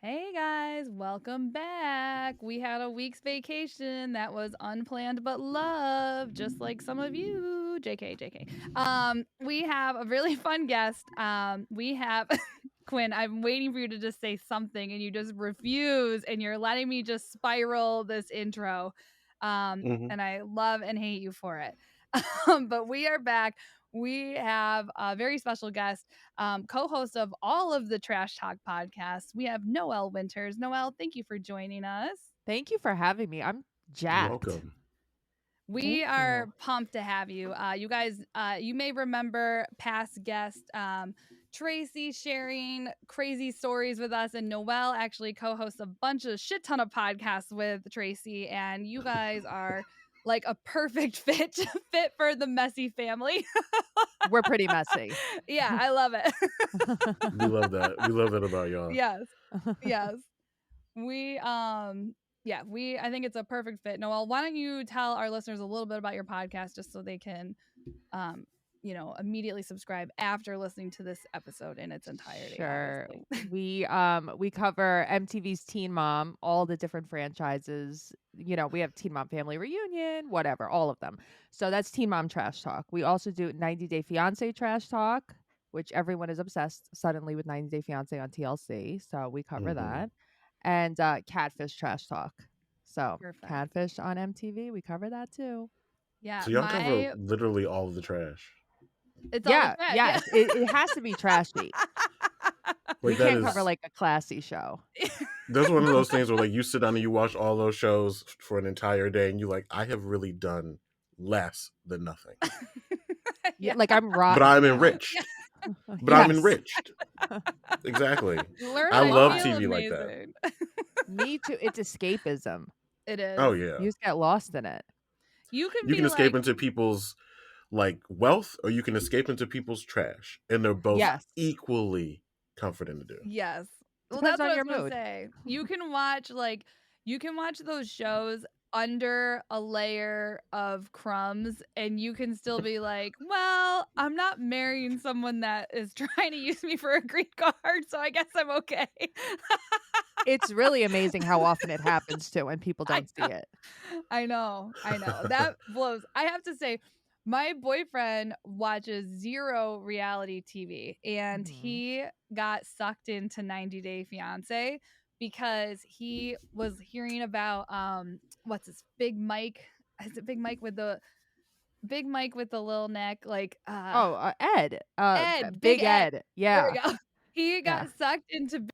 Hey guys, welcome back. We had a week's vacation that was unplanned but love, just like some of you. JK. We have a really fun guest. We have Quinn. I'm waiting for you to just say something and you just refuse and you're letting me just spiral this intro. Mhm. And I love and hate you for it. But we are back. We have a very special guest, co-host of all of the Trash Talk podcasts. We have Noelle Winters. Noelle, thank you for joining us. Thank you for having me. I'm You're jacked. welcome. We Thank are you. pumped to have you. You guys, you may remember past guest Tracy sharing crazy stories with us, and Noelle actually co-hosts a bunch of shit ton of podcasts with Tracy, and you guys are like a perfect fit for the messy family. We're pretty messy. Yeah, I love it. We love that. We love that about y'all. Yes. Yes. We yeah, we I think it's a perfect fit. Noelle, why don't you tell our listeners a little bit about your podcast just so they can immediately subscribe after listening to this episode in its entirety, Sure. obviously. We cover MTV's Teen Mom, all the different franchises. We have Teen Mom Family Reunion, whatever, all of them. So that's Teen Mom Trash Talk. We also do 90 Day Fiance Trash Talk, which everyone is obsessed suddenly with 90 Day Fiance on TLC. So we cover Hmm. that. And Catfish Trash Talk. So Perfect. Catfish on MTV, we cover that too. Yeah, So y'all cover literally all of the trash. it's all the Yeah, trash. Yeah. yes, it has to be trashy. Like We that can't cover is like a classy show. That's one of those things where like you sit down and you watch all those shows for an entire day and you like, I have really done less than nothing. Yeah, Yeah. like I'm But rotten I'm now. enriched. But I'm Yes. enriched. Exactly. Learn I how to love Lot. feel TV like that. amazing. Me too. It's escapism. It Oh is. yeah. You just get lost in it. You can You can be escape like, into people's like wealth or you can escape into people's trash. And they're both what? Yes. equally comforting to do. Yes. Well, Depends that's what on I was your gonna mood. say. You can watch those shows under a layer of crumbs and you can still be like, well, I'm not marrying someone that is trying to use me for a green card, so I guess I'm okay. It's really amazing how often it happens too and people I don't see know. it. I know. That blows. I have to say, my boyfriend watches zero reality TV and Mhm. he got sucked into 90 Day Fiance because he was hearing about what's his Big Mike? Is it Big Mike with the little neck? Like Oh, Ed. Ed, Big Big Ed. Ed. There Yeah. we go. He Yeah. got sucked into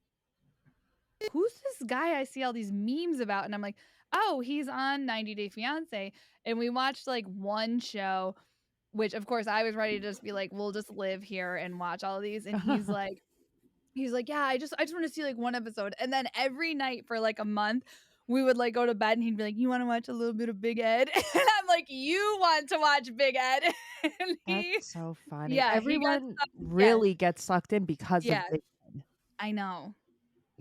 who's this guy I see all these memes about? And I'm like, oh, he's on 90 Day Fiance. And we watched like one show, which of course I was ready to just be like, we'll just live here and watch all of these. And he's like, yeah, I just want to see like one episode. And then every night for like a month, we would like go to bed and he'd be like, you want to watch a little bit of Big Ed? And I'm like, you want to watch Big Ed? And That's so funny. yeah, he got Everyone sucked. Yes, really gets sucked in because of yes, Big Ed. I know.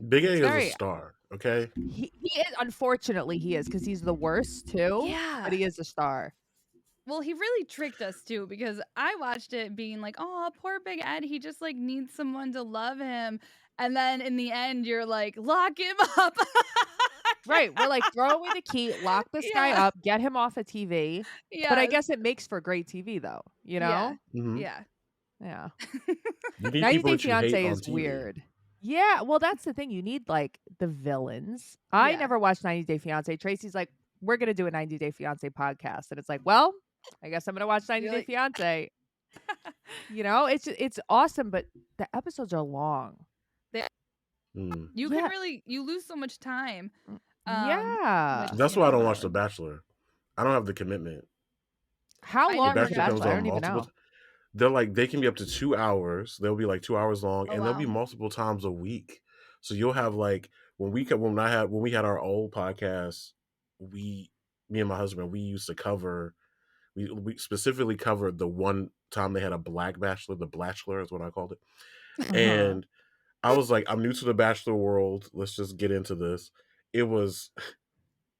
Big It's A is a very star, okay? he is, unfortunately he is because he's the worst too, but Yeah. he is a star. Well, he really tricked us too because I watched it being like, "Oh, poor Big Ed, he just like needs someone to love him." And then in the end, you're like, "Lock him up." Right, we're like, "Throw away the key, lock this guy Yeah. up, get him off of TV." But I Yes. guess it makes for great TV though, you Yeah. know? Hmm. Yeah. Yeah. You need 90 people Day that you hate Fiancé on is TV. weird. Yeah, well, that's the thing, you need, like, the villains. I Yeah. never watched 90 Day Fiancé. Tracy's like, "We're gonna do a 90 Day Fiancé podcast," and it's like, "Well, I guess I'm gonna watch 90 You're Day like, Fiancé." It's awesome, but the episodes are long. they- Mm. you can Yeah. really you lose so much time. Which, Yeah. That's you why I know, don't watch The whatever. Bachelor. I don't have the commitment. How I The long never is The Bachelor got comes Bachelor? I on don't even multiple. know. They're like they can be up to 2 hours. They'll be like 2 hours long, Oh and they'll be wow. multiple times a week. So you'll have like when we had our old podcast, we me and my husband we used to cover we specifically covered the one time they had a black bachelor. The Bachelor is what I called it, Uh-huh. and I was like, I'm new to the Bachelor world. Let's just get into this. It was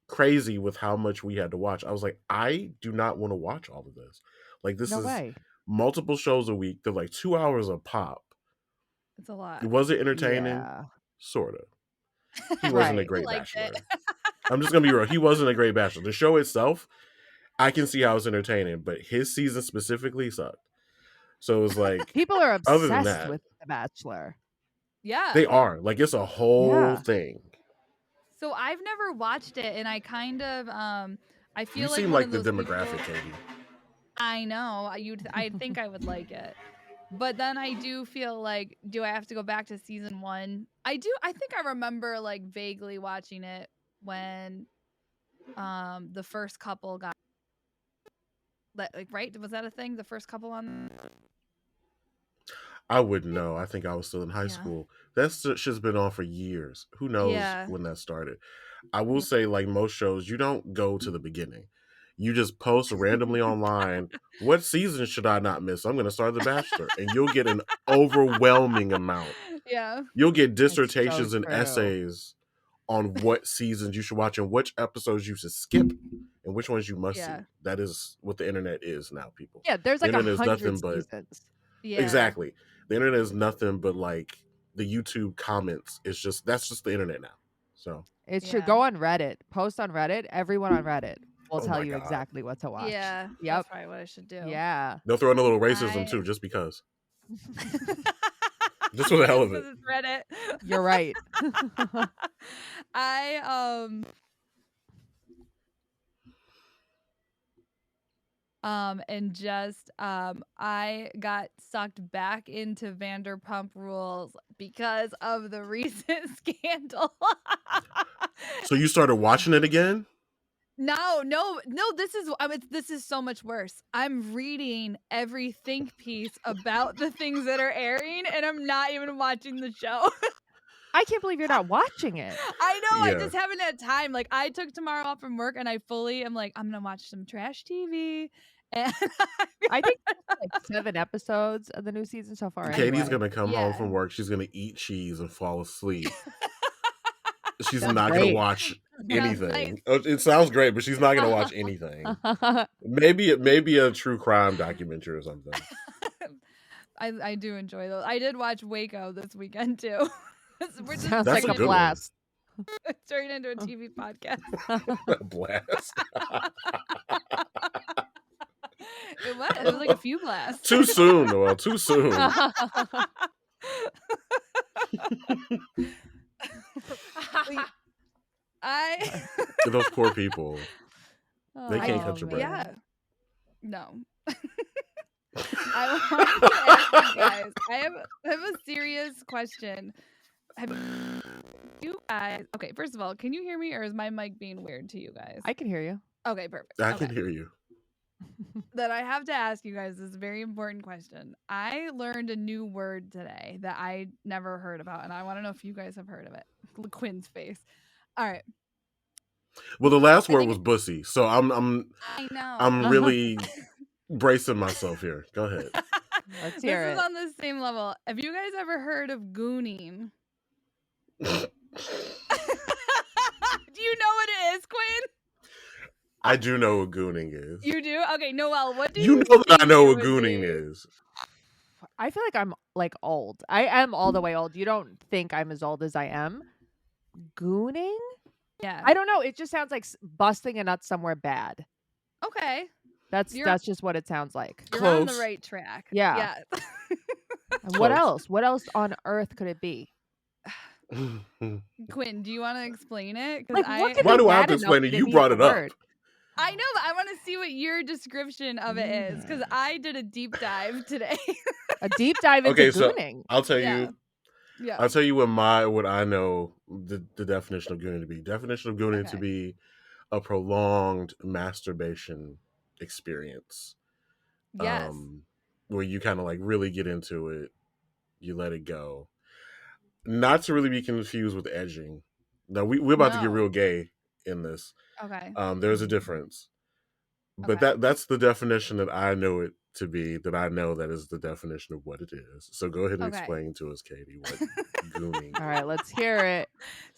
crazy with how much we had to watch. I was like, I do not want to watch all of this. Like this No is way. multiple shows a week. They're like 2 hours a pop. It's a lot. Was it entertaining? Yeah. Sort of. he wasn't a Right. He great liked it. bachelor. I'm just gonna be real. He wasn't a great bachelor. The show itself, I can see how it's entertaining, but his season specifically sucked. So it was like, People are other than obsessed that, with The Bachelor. they Yeah. are like it's a whole Yeah. thing. So I've never watched it, and I kind of I You feel like seem one like of the those demographic, people. Katie. I know. I think I would like it. But then I do feel like, do I have to go back to season 1? I do. I think I remember like vaguely watching it when the first couple got like, right? Was that a thing? The first couple on. I wouldn't know. I think I was still in high Yeah. school. That's shit's been on for years. Who knows Yeah. when that started? I will say, like most shows, you don't go to the beginning. You just post randomly online. What season should I not miss? I'm going to start The Bachelor, and you'll get an overwhelming amount. Yeah. You'll get That's so dissertations and true. essays on what seasons you should watch and which episodes you should skip and which ones you must see. Yeah. That is what the internet is now, people. Yeah, there's The like internet is 100 nothing but seasons. Yeah. exactly. The internet is nothing but like the YouTube comments. It's just that's just the internet now. So It should Yeah. go on Reddit. Post on Reddit. Everyone on Reddit will oh tell my you God. exactly what to watch. Yeah. Yep. That's probably what I should do. Yeah. They'll throw in a little racism too, just because. Just for the hell of it. It's Reddit. You're right. I and just I got sucked back into Vanderpump Rules because of the recent scandal. So you started watching it again? No, this is so much worse. I'm reading every think piece about the things that are airing, and I'm not even watching the show. I can't believe you're not watching it. I know. I Yeah. just haven't had time. Like, I took tomorrow off from work, and I fully am like, I'm gonna watch some trash TV. And I think there's like 7 episodes of the new season so far. Katie's Anyway. gonna come home Yeah. from work. She's gonna eat cheese and fall asleep. She's Sounds not great. gonna watch Sounds anything. It sounds great, but she's not gonna watch anything. Maybe a true crime documentary or something. I do enjoy those. I did watch Waco this weekend too. We're just Sounds That's like a a good one. blast. turning into a TV podcast. Blast. It was like a few blasts. Too soon, Noelle. Too soon. Those poor people. They can't catch a break. Yeah. No. I want to ask you guys. I have a serious question. Have you guys? Okay, first of all, can you hear me, or is my mic being weird to you guys? I can hear you. Okay, perfect. I Okay. can hear you. That I have to ask you guys this very important question. I learned a new word today that I never heard about, and I want to know if you guys have heard of it. Quin's face. All right. Well, the last I word think was bussy, so I'm I know. I'm really bracing myself here. Go ahead. Let's hear This it. is on the same level. Have you guys ever heard of gooning? Do you know what it is, Quin? I do know what gooning is. You do? Okay, Noelle, what do You you know that I think know it what would gooning be? is. I feel like I'm like old. I am all the way old. You don't think I'm as old as I am. Gooning? Yeah. I don't know. It just sounds like busting a nut somewhere bad. Okay. That's You're- just what it sounds like. You're on the Close. right track. Yeah. And what Close. else? What else on earth could it be? Quin, do you want to explain it? Like, what could Why be do I have bad to enough explain it? that You needs brought a it up. word? I know, but I want to see what your description of it is, because I did a deep dive today. A deep dive into Okay, so gooning. I'll tell Yeah. you. Yeah. I'll tell you what I know the definition of gooning to be. Definition of gooning to Okay. be a prolonged masturbation experience. Yes. Where you kind of like really get into it, you let it go. Not to really be confused with edging. Now we're about to get No. real gay in this. Okay. There's a difference. But Okay. that's the definition that I know it to be, that I know that is the definition of what it is. So go ahead and Okay. explain to us, Katie, what gooning All right, let's hear it.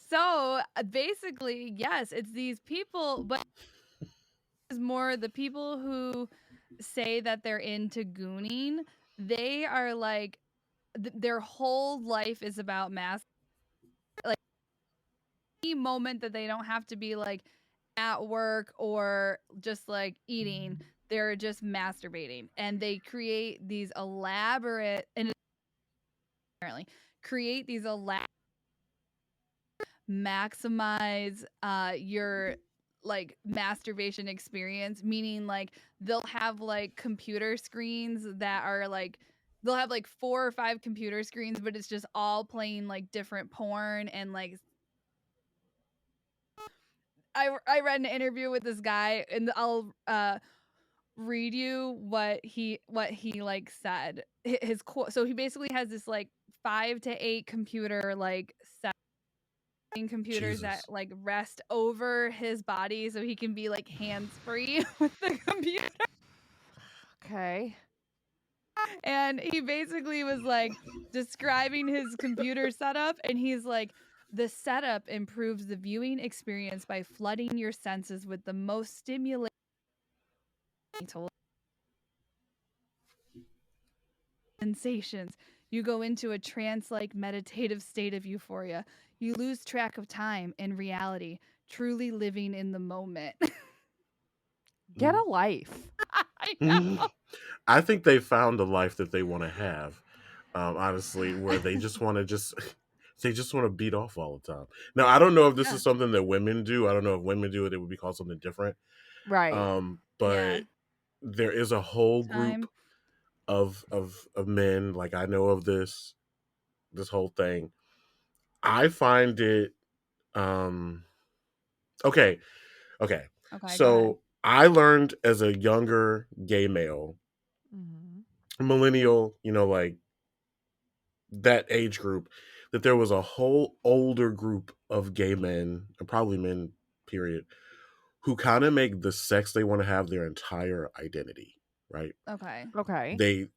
So basically, yes, it's these people, but it's more the people who say that they're into gooning. They are like, their whole life is about mass. Like, any moment that they don't have to be like at work or just like eating, they're just masturbating, and they create these elaborate and apparently create these elaborate maximize your like masturbation experience, meaning like they'll have like computer screens that are like they'll have like 4 or 5 computer screens, but it's just all playing like different porn. And like I read an interview with this guy, and I'll read you what he like said. His quote. So he basically has this like 5 to 8 computer like computers that Jesus. like rest over his body so he can be like hands free with the computer. Okay. And he basically was like describing his computer setup, and he's like, the setup improves the viewing experience by flooding your senses with the most stimulating sensations. You go into a trance-like meditative state of euphoria. You lose track of time and reality, truly living in the moment. Get a life. I know. I think they found a life that they want to have. Honestly, where they just want to they just want to beat off all the time. Now, I don't know if this Yeah. is something that women do. I don't know if women do it. It would be called something different. Right. Yeah. But there is a whole group Time. of men. Like I know of this whole thing. I find it okay. Okay. Okay, go ahead. So I learned as a younger gay male, Mhm. millennial, like that age group, that there was a whole older group of gay men, and probably men, period, who kind of make the sex they want to have their entire identity, right? Okay. Okay. They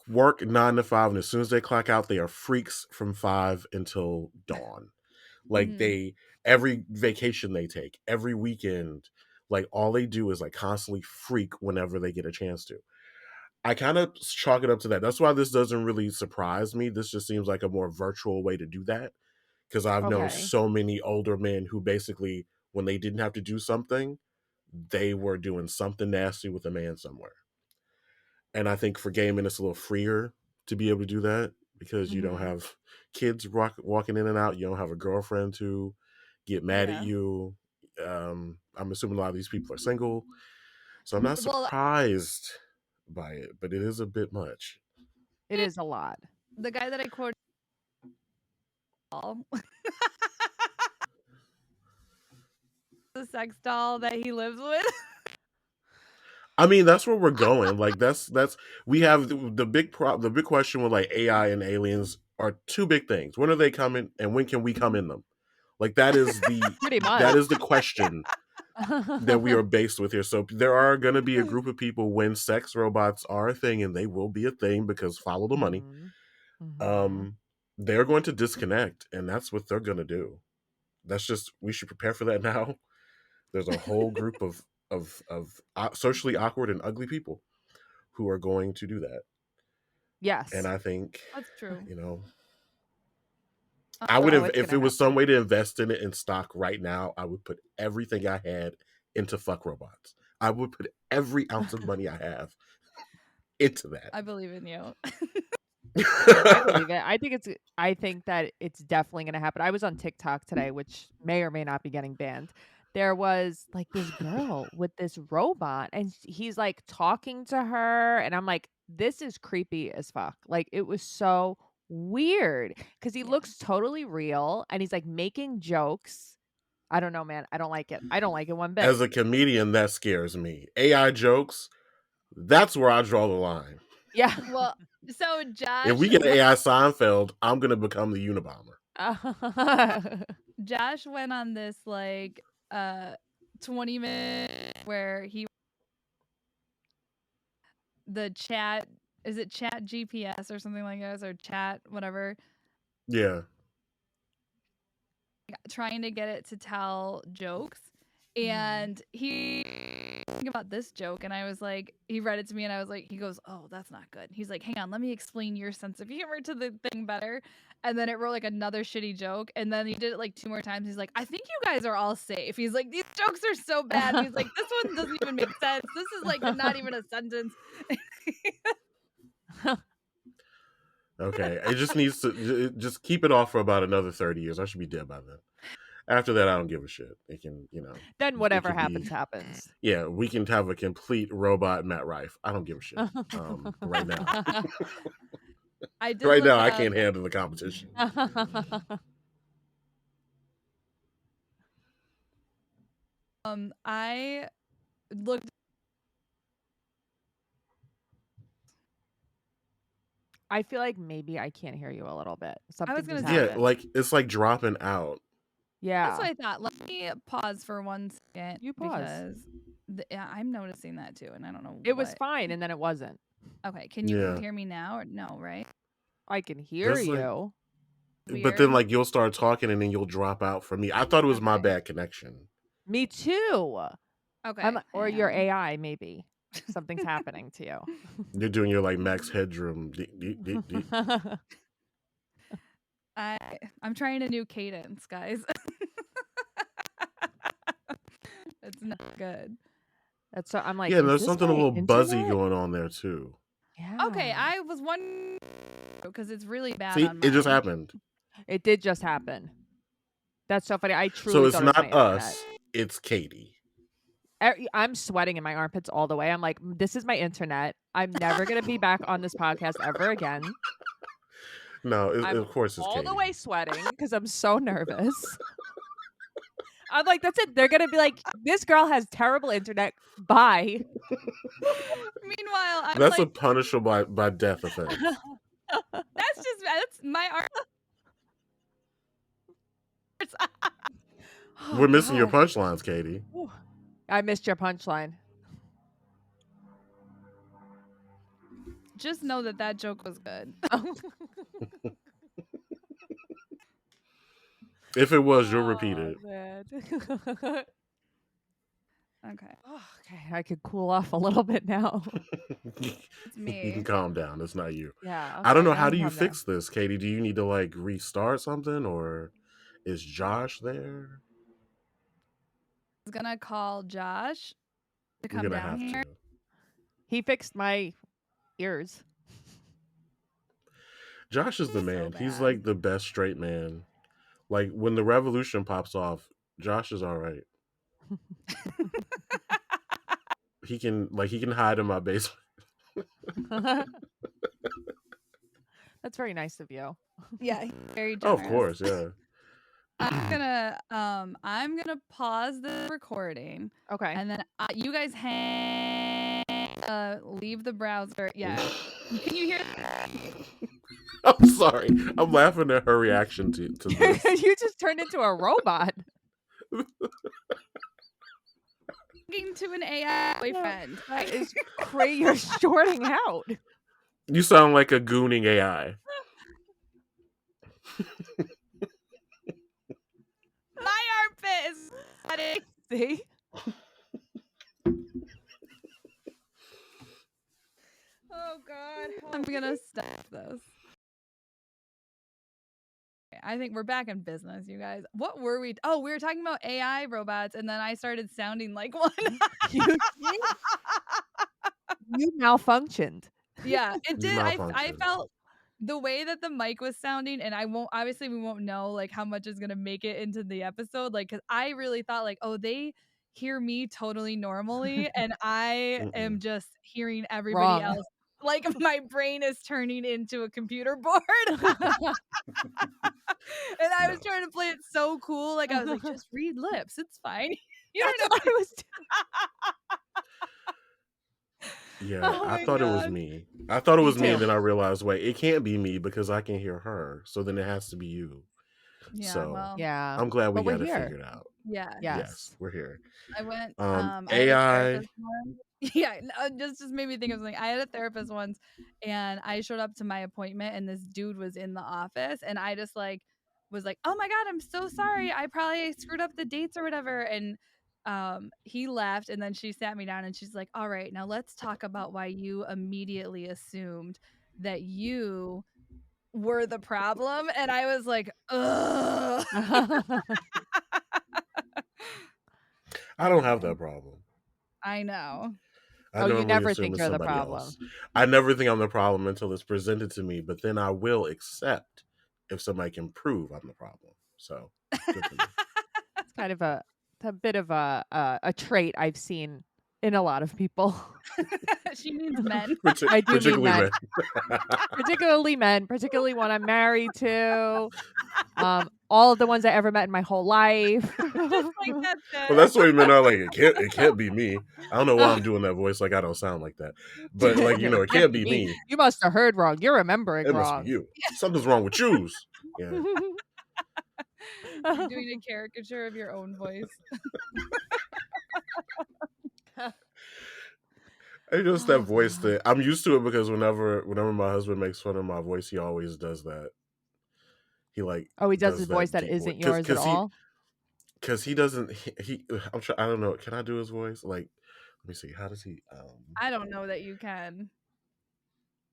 work 9 to 5, and as soon as they clock out, they are freaks from 5 until dawn. Like Mhm. every vacation they take, every weekend, like all they do is like constantly freak whenever they get a chance to. I kind of chalk it up to that. That's why this doesn't really surprise me. This just seems like a more virtual way to do that. Because I've known Okay. so many older men who basically, when they didn't have to do something, they were doing something nasty with a man somewhere. And I think for gay men, it's a little freer to be able to do that because you don't Mhm. have kids walking in and out. You don't have a girlfriend to get mad at Yeah. you. I'm assuming a lot of these people are single. So I'm not Well, surprised by it, but it is a bit much. It is a lot. the guy that I quoted the sex doll that he lives with. I mean, that's where we're going. Like that's we have the the big question with like AI and aliens are two big things. When are they coming, and when can we come in them? Like Pretty that much. is the question that we are based with here. So there are going to be a group of people when sex robots are a thing, and they will be a thing because follow the money. Mhm. Mhm. Um, they're going to disconnect, and that's what they're going to do. That's just we should prepare for that now. There's a whole group of socially awkward and ugly people who are going to do that. And Yes. I think, That's true. you know, I would Oh, have, it's if gonna it was some happen. way to invest in it in stock right now, I would put everything I had into fuck robots. I would put every ounce of money I have into I believe in you. I that. believe it. I think that it's definitely gonna happen. I was on TikTok today, which may or may not be getting banned. There was like this girl with this robot, and he's like talking to her, and I'm like, this is creepy as fuck. Like it was so weird because he Yeah. looks totally real, and he's like making jokes. I don't know, man. I don't like it. I don't like it one bit. As a comedian, that scares me. AI jokes, that's where I draw the line. Yeah. Well, so If Josh we get an AI Seinfeld, I'm going to become the Unabomber. Josh went on this like 20-minute where he the chat is it chat GPS or something like this, or chat whatever, Yeah. trying to get it to tell jokes, Mhm. and he think about this joke. And I was like, he read it to me and I was like, he goes, oh, that's not good. He's like, hang on, let me explain your sense of humor to the thing better. And then it wrote like another shitty joke. And then he did it like 2 more times. He's like, I think you guys are all safe. He's like, these jokes are so bad. He's like, this one doesn't even make sense. This is like not even a sentence. Okay, it just needs to just keep it off for about another 30 years. I should be dead by then. After that, I don't give a shit. It can, Then it whatever can happens, be, happens. yeah, we can have a complete robot Matt Rife. I don't give a shit. Right now, I did right look now, I up. can't handle the competition. I looked. I feel like maybe I can't hear you a little bit. Something gonna just say- Yeah, happened. like it's like dropping out. That's what Yeah. I thought. Let me pause for 1 second. You pause. Because yeah, I'm noticing that too, and I don't know. It was what. fine, and then it wasn't. Okay, can you Yeah. hear me now or no? Right? I can hear That's like- you. But then, Weird. like, you'll start talking and then you'll drop out for me. I thought it was my Okay. bad connection. Me too. Okay. Or your hang on. AI, maybe. Something's happening to you. You're doing your like Max Headroom. I'm trying a new cadence, guys. It's not good. That's so I'm like, Yeah, is there's this something a my little buzzy internet? going on there too. Yeah. Okay, I was wondering because it's really bad See, on it just mine. happened. It did just happen. That's so funny. I So truly it's thought it was my not internet. us, it's Katie. I'm sweating in my armpits all the way. I'm like, this is my internet. I'm never gonna be back on this podcast ever again. No, I'm of course it's all Katie. the way sweating because I'm so nervous. I'm like, that's it. They're gonna be like, this girl has terrible internet. Bye. Meanwhile, I'm That's like, a punishable by death offense. that's my art. Oh, We're missing your God. punchlines, Katie. Ooh. I missed your punchline. Just know that joke was good. If it was, you'll repeat it. Man. Okay, Okay, I could cool off a little bit now. it's You me. can calm down. It's not you. Yeah. I don't know. okay, How I do you can calm down. fix this, Katie? Do you need to like restart something, or is Josh there? I was gonna call Josh to We're come gonna down have here. to. He fixed my ears. Josh is the So man. He's bad. like the best straight man. Like when the revolution pops off, Josh is all right. He can hide in my basement. That's very nice of you. Yeah, he's very Oh, generous. of course, yeah. I'm gonna pause the recording, Okay. and then you guys leave the browser. Yeah, can you hear? I'm sorry. I'm laughing at her reaction to this. You just turned into a robot. Talking to an AI boyfriend. That is crazy. You're shorting out. You sound like a gooning AI. My armpit is sweating. See? Oh God. I'm gonna stop this. Okay, I think we're back in business, you guys. What were we? Oh, we were talking about AI robots, and then I started sounding like one. You malfunctioned. Yeah, it You did. I malfunctioned. felt the way that the mic was sounding, and we won't know like how much is gonna make it into the episode, like because I really thought like, oh, they hear me totally normally, and I am just hearing everybody Wrong. else. Like my brain is turning into a computer board. And I was No. trying to play it so cool. Like I was like, just read lips. It's fine. You don't That's know. what I was Yeah, Oh I my thought it was God. me. I thought it Me was me, too. and then I realized, wait, it can't be me because I can hear her. So then it has to be you. Yeah, So well, Yeah. I'm glad we But we're got it here. figured out. yeah. Yes. We're here. I went. AI. I had a therapist once. Yeah, just made me think of something. I had a therapist once, and I showed up to my appointment, and this dude was in the office, and I just like was like, "Oh my God, I'm so sorry. I probably screwed up the dates or whatever." And he left, and then she sat me down and she's like, all right, now let's talk about why you immediately assumed that you were the problem. And I was like, ugh. I don't have that problem. I know. I Oh, you normally never assume think it's you're the somebody problem. else. I never think I'm the problem until it's presented to me, but then I will accept if somebody can prove I'm the problem. So good for me. It's kind of a bit of a trait I've seen in a lot of people. She means men. I do mean Particularly men. men. Particularly men, particularly one I'm married to. All of the ones I ever met in my whole life. Just like that's it. Well, that's the way men are. Like, it can't be me. I don't know why I'm doing that voice. Like, I don't sound like that. But like, you know, it can't be me. You must have heard wrong. You're remembering It must wrong. be you. Something's wrong with yous. Yeah. You're doing a caricature of your own voice. I just that voice thing. I'm used to it because whenever my husband makes fun of my voice, he always does that. He like he does his voice that deep isn't voice. yours at all. Because he doesn't. I'm trying. I don't know. Can I do his voice? Like, let me see. How does he? I don't know that you can.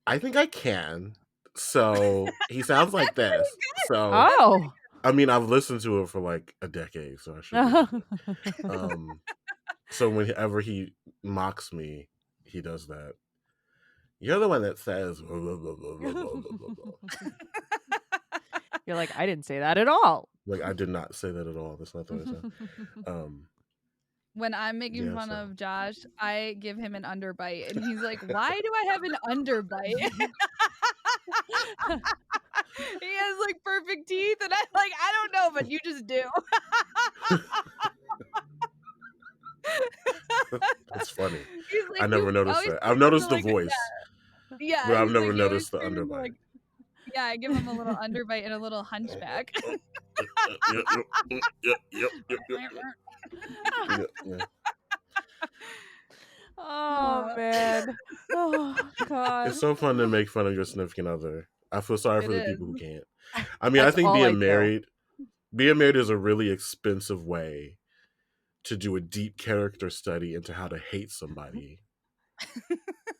I think I can. So he sounds like this. So Oh. I mean, I've listened to it for like a decade, so I should. So whenever he mocks me, he does that. You're the one that says. Blah, blah, blah, blah, blah, blah, blah. You're like, I didn't say that at all. Like, I did not say that at all. That's not what I said. When I'm making fun of Josh, I give him an underbite, and he's like, "Why do I have an underbite?" He has like perfect teeth, and I'm like, "I don't know, but you just do." That's funny. Like, I never noticed that. I've noticed the voice. Yeah, but I've never like, noticed the underbite. Like, yeah, I give him a little underbite and a little hunchback. Yep. Oh man. Oh god. It's so fun to make fun of your significant other. I feel sorry for the people who can't. I mean, That's I think all being married is a really expensive way to do a deep character study into how to hate somebody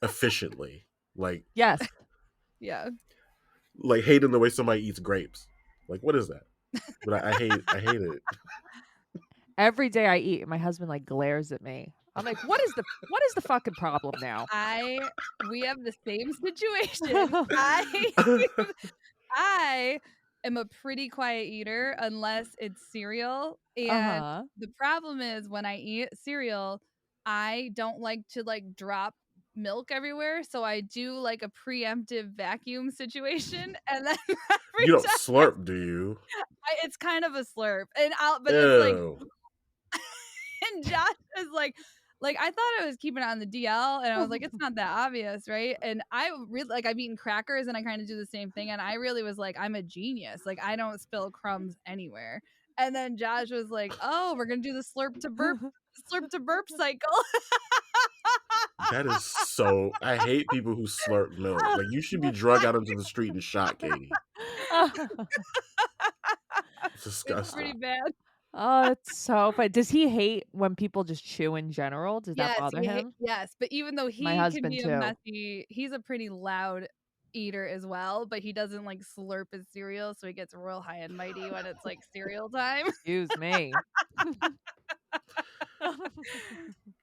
efficiently. Like, yes. Yeah. Like hating the way somebody eats grapes. Like, what is that? But I hate it. Every day I eat, my husband like glares at me. I'm like, what is the fucking problem now? We have the same situation. I am a pretty quiet eater unless it's cereal. And the problem is when I eat cereal, I don't like to like drop milk everywhere. So I do like a preemptive vacuum situation. And then you don't slurp, do you? It's kind of a slurp. And but Ew. it's like, and Josh is like I thought I was keeping it on the DL, and I was like, it's not that obvious, right? And I really like I've eaten crackers, and I kind of do the same thing, and I really was like, I'm a genius, like I don't spill crumbs anywhere. And then Josh was like, oh, we're gonna do the slurp to burp cycle. That is so. I hate people who slurp milk. Like, you should be drugged out into the street and shot, Katie. It's disgusting. It's pretty bad. Oh, that's so funny. Does he hate when people just chew in general? Does that bother him? Yes, but even though he My husband can be too. a messy, he's a pretty loud eater as well, but he doesn't like slurp his cereal, so he gets real high and mighty when it's like cereal time. Excuse me.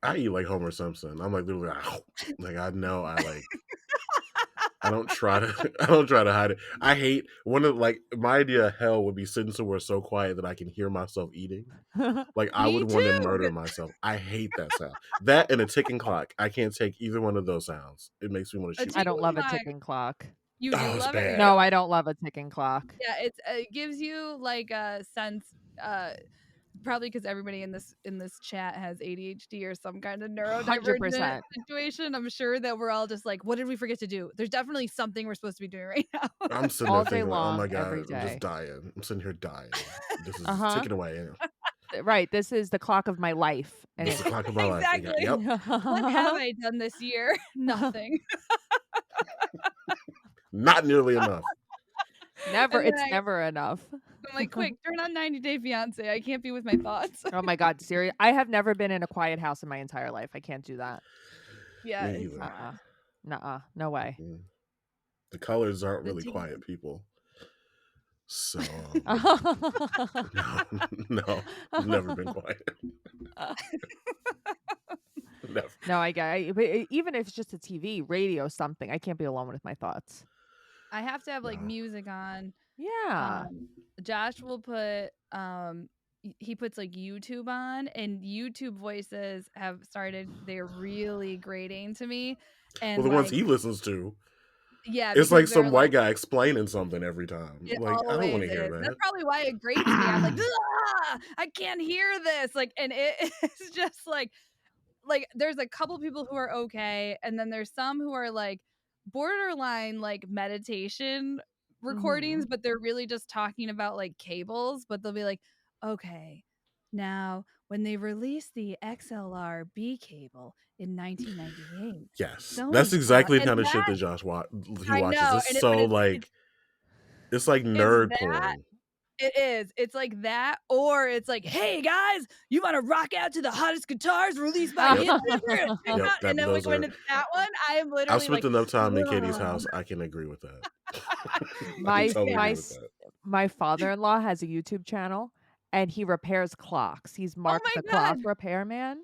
I eat like Homer Simpson. I'm like literally like I know I like I don't try to hide it. I hate one of like my idea of hell would be sitting somewhere so quiet that I can hear myself eating. Like I would want to murder myself. I hate that sound. That and a ticking clock. I can't take either one of those sounds. It makes me want to shoot. I don't love a ticking clock. You do love it? No, I don't love a ticking clock. Yeah, it gives you like a sense probably because everybody in this chat has ADHD or some kind of neurodivergent situation. I'm sure that we're all just like, what did we forget to do? There's definitely something we're supposed to be doing right now. I'm sitting all there day thinking, long, oh my god, every day. I'm just dying. I'm sitting here dying. This is ticking away. Right, this is the clock of my life. This is the clock of my life. Exactly. Yep. What have I done this year? Nothing. Not nearly enough. It's never enough. I'm like, quick, turn on 90 Day Fiance. I can't be with my thoughts. Oh my God, serious. I have never been in a quiet house in my entire life. I can't do that. Yeah, Me it's either. Uh-uh. not. Nuh-uh. No way. Mm. The colors aren't The really TV. quiet people. So no, no, never been quiet. Never. No, but even if it's just a TV, radio, something, I can't be alone with my thoughts. I have to have like No. music on. Yeah. Josh will put he puts like YouTube on, and YouTube voices have started, they're really grating to me. Well, And the ones like, he listens to, yeah, it's because like they're some white like, guy explaining something every time. it Like, I don't want always to hear is. That's that. probably why it grates me. I'm like, I can't hear this. Like, and it is just like there's a couple people who are okay, and then there's some who are like borderline like meditation recordings, but they're really just talking about like cables. But they'll be like, okay, now when they released the XLR B cable in 1998, Yes, so that's and so, exactly the and kind of shit that, that he I watches. know, It's and so it's like, it's like it's nerd that. porn. It is. It's like that, or it's like, "Hey guys, you want to rock out to the hottest guitars released by hit maker?" Yep, And then like those when are. it's that one, I am I've literally spent like, enough time in Katie's "Ugh." house. I can agree with that. I can My totally my agree with s- that. my father-in-law has a YouTube channel and he repairs clocks. He's Oh Mark my the god. clock repairman.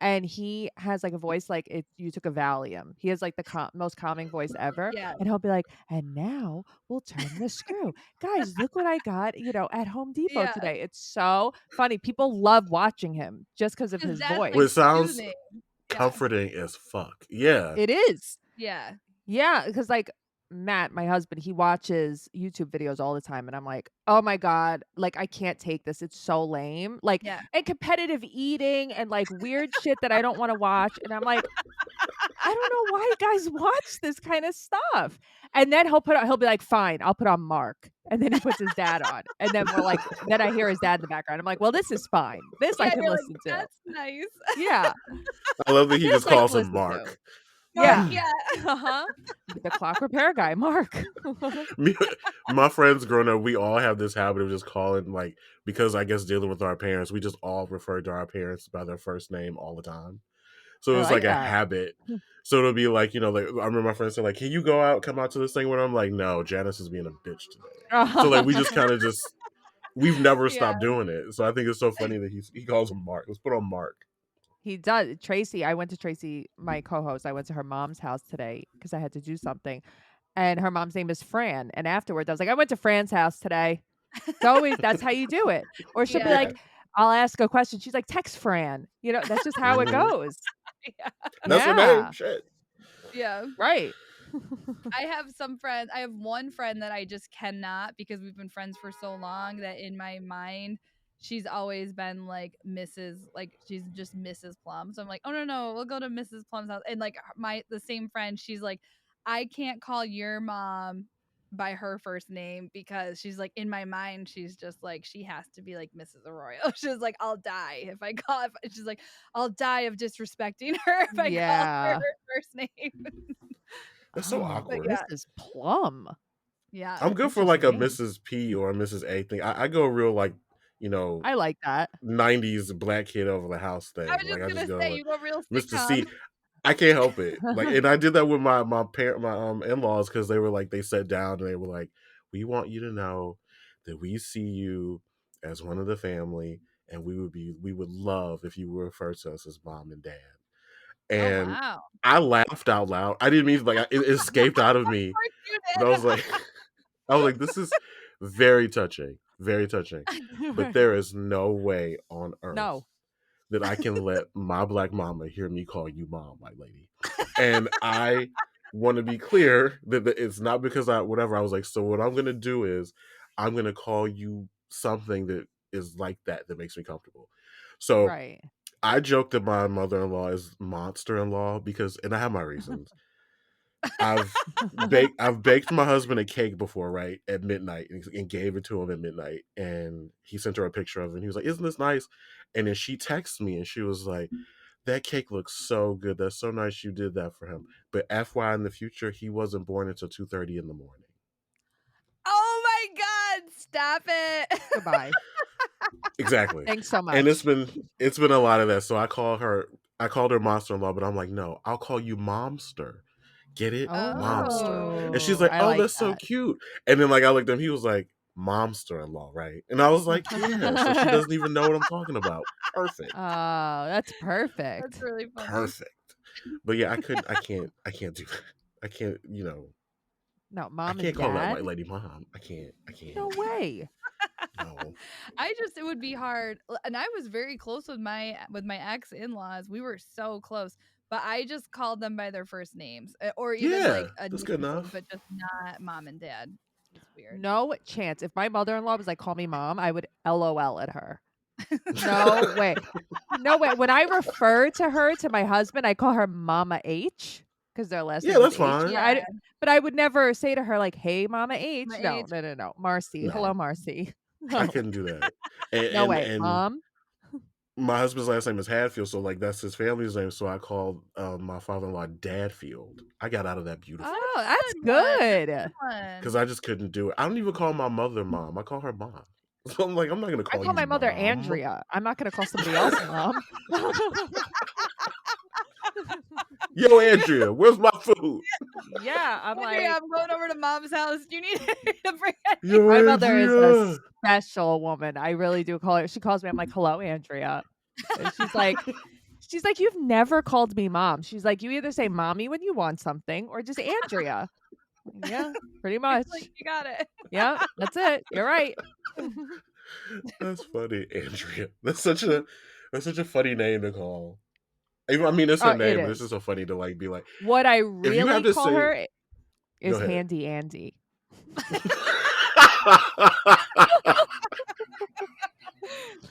And he has like a voice like if you took a Valium. He has like the most calming voice ever. Yeah. And he'll be like, and now we'll turn the screw. Guys, look what I got, at Home Depot Yeah. today. It's so funny. People love watching him just because of Cuz his that's Well, like it voice. sounds soothing. Yeah. comforting as fuck. Yeah. It is. Yeah. Yeah, because like Matt, my husband, he watches YouTube videos all the time, and I'm like, oh my God, like I can't take this. It's so lame. Like, Yeah. and competitive eating and like weird shit that I don't want to watch. And I'm like, I don't know why you guys watch this kind of stuff. And then he'll be like, fine, I'll put on Mark. And then he puts his dad on. And then then I hear his dad in the background. I'm like, well, this is fine. This I Yeah, can you're like, listen to. "That's nice." Yeah. I love that he This just I can calls him listen to. Mark. Mark, Yeah. yeah. Uh-huh. The clock repair guy, Mark. Me, my friends growing up, we all have this habit of just calling, like, because I guess dealing with our parents, we just all refer to our parents by their first name all the time. So I it's like like a that. habit. So it'll be like, like I remember my friends said, like, can you come out to this thing? Where I'm like, no, Janice is being a bitch today. So like we just kind of we've never Yeah. stopped doing it. So I think it's so funny that he calls him Mark. Let's put on Mark. He does. Tracy, I went to Tracy, my co-host. I went to her mom's house today because I had to do something. And her mom's name is Fran. And afterwards, I was like, I went to Fran's house today. It's always that's how you do it. Or she'll be Yeah. Yeah, like, I'll ask a question. She's like, text Fran. That's just how it Mhm. goes. Yeah. That's her name. Yeah. Shit. Yeah. Right. I have some friends. I have one friend that I just cannot, because we've been friends for so long that in my mind she's always been like Mrs. like she's just Mrs. Plum. So I'm like, "Oh no, we'll go to Mrs. Plum's house." And like the same friend, she's like, "I can't call your mom by her first name because she's like in my mind she's just like she has to be like Mrs. Arroyo." She's like, "I'll die if I call." She's like, "I'll die of disrespecting her if I call her Yeah. first name." That's so Oh, But awkward. yeah, Mrs. Plum. yeah. I'm good for like a Interesting. Mrs. P or a Mrs. A thing. I go real like, you know, I like that. 90s black kid over the house I thing. was Like just I just gonna go say like you go real Mr. sitcom. C. I can't help it. Like, and I did that with my in-laws because they were like, they sat down and they were like, we want you to know that we see you as one of the family, and we would love if you would refer to us as mom and dad. Oh And wow. I laughed out loud. I didn't mean like it escaped out of me, Of course you but did. I was like, this is very touching, very touching. But Right. there is no way on earth No. that I can let my black mama hear me call you mom, my lady. And I want to be clear that it's not because I was like, so what I'm gonna do is I'm gonna call you something that is like that makes me comfortable. So Right. I joke that my mother-in-law is monster-in-law because, and I have my reasons. I've baked my husband a cake before, right, at midnight, and gave it to him at midnight, and he sent her a picture of it, and he was like, isn't this nice? And then she texted me and she was like, that cake looks so good. That's so nice you did that for him. But FY in the future, he wasn't born until 2:30 in the morning. Oh my god, Stop it. Goodbye. Exactly. Thanks so And much. it's been a lot of that. So I called her monster-in-law, but I'm like, no, I'll call you momster. Get it? Momster. Oh. And she's Oh, like, I oh, like that's so that. cute. And then like I looked at him, he was like, momster-in-law, right? And I was like, yeah. So she doesn't even know what I'm talking about. Perfect. Oh, that's That's perfect. really funny. Perfect. But yeah, I can't do that. I can't, No, I mom can't and call that dad? white lady mom. I can't. No way. No. It would be hard. And I was very close with my ex-in-laws. We were so close. But I just called them by their first names, or even Yeah, like a that's good nickname, enough. but just not mom and dad. It's weird. No chance. If my mother-in-law was like, call me mom, I would LOL at her. No way. No way. When I refer to her to my husband, I call her Mama H because their last Yeah, name is that's H. fine. Yeah. But I would never say to her like, "Hey, Mama H." My No, age. no. Marcy. No. Hello, Marcy. I No. couldn't do that. No way. And Mom. my husband's last name is Hadfield, so like that's his family's name. So I called my father-in-law Dadfield. I got out of that beautiful Oh, that's Good one. good. because I just couldn't do it. I don't even call my mother mom. I call her mom. So I'm like, I'm not gonna I call call you my mother mom. Andrea. I'm not gonna call somebody else mom. Yo, Andrea, where's my food? Yeah, I'm Andrea, like, I'm going over to mom's house. Do you need to bring Yo, my mother is a Andrea. special woman. I really do call her. She calls me. I'm like, hello, Andrea. And she's like, you've never called me mom. She's like, you either say mommy when you want something or just Andrea. Yeah, pretty much. like you got it? Yeah, that's it. You're right. That's funny, Andrea. That's such a funny name to call. I mean, it's her Oh, it name, but it's is. just so funny to like be like, What I if you have really to call say, her go is ahead. Handy Andy.